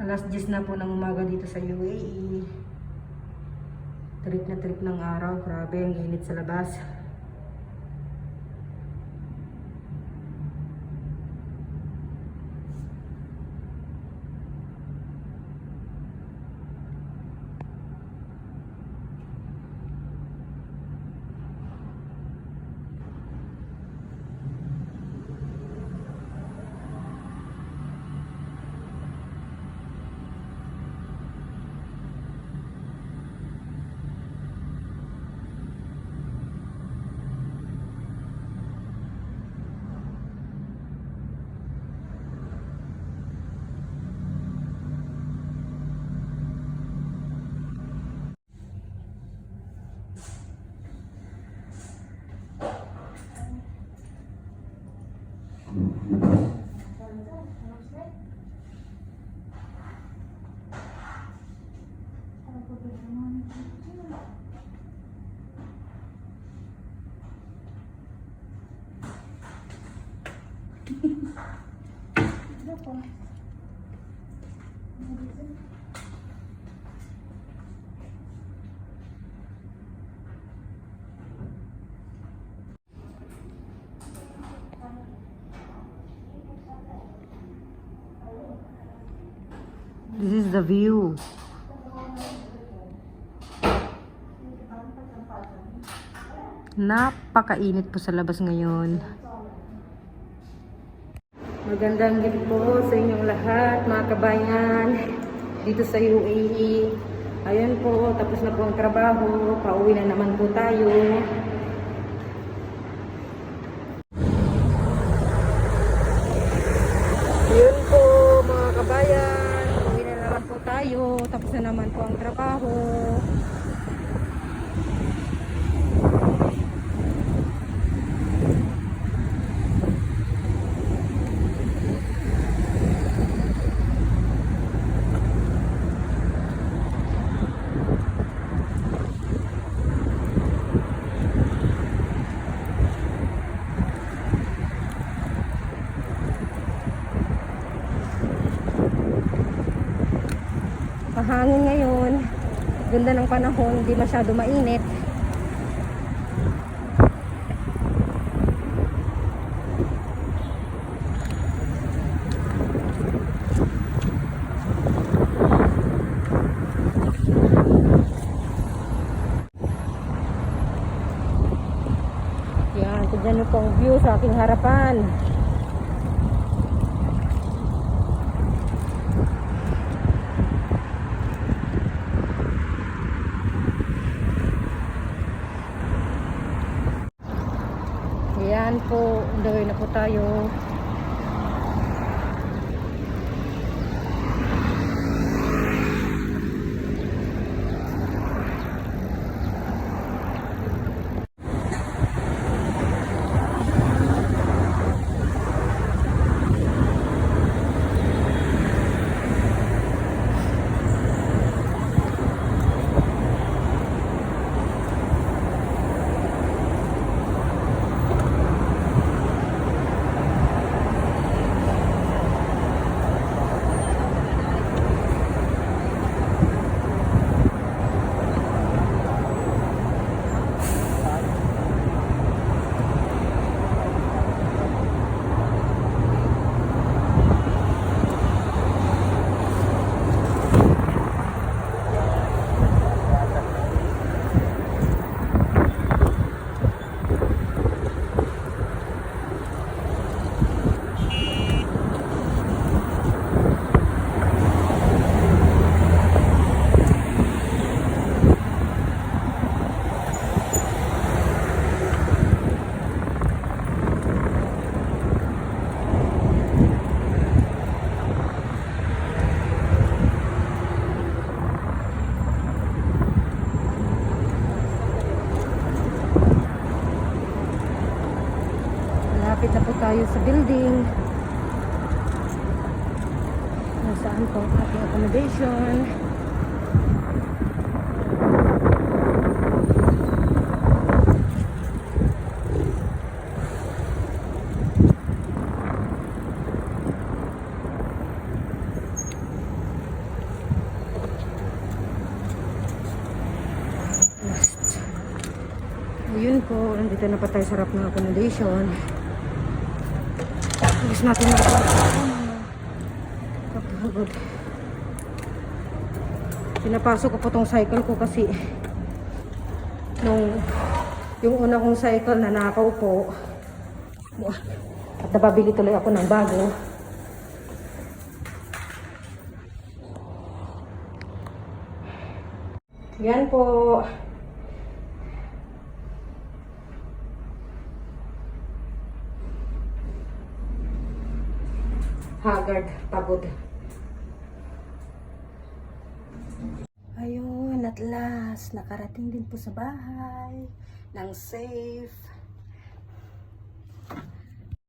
Alas 10 na po ng umaga dito sa UAE. Trip na trip ng araw. Grabe, ang init sa labas. This is the view. Napakainit po sa labas ngayon. Magandang gabi po sa inyong lahat, mga kabayan, dito sa UAE. Ayan po, tapos na po ang trabaho. Pauwi na naman po tayo. Yun po, mga kabayan. Pauwi na naman po tayo. Tapos na naman po ang trabaho. Mahangin ngayon. Ganda ng panahon, hindi masyado mainit. Yan, tignan niyo po ang view sa aking harapan. Ayan po, on the way na po tayo. Malapit na po tayo sa building. Nasaan po ang ating accommodation? Dito na pa tayo sa harap ng accommodation. Alis natin na ito. Kapagod. Pinapasok ko po tong cycle ko kasi yung una kong cycle na nakaw po. At nababili tuloy ako ng bago. Yan po. Haggard, pagod. Ayun, at last, nakarating din po sa bahay ng safe.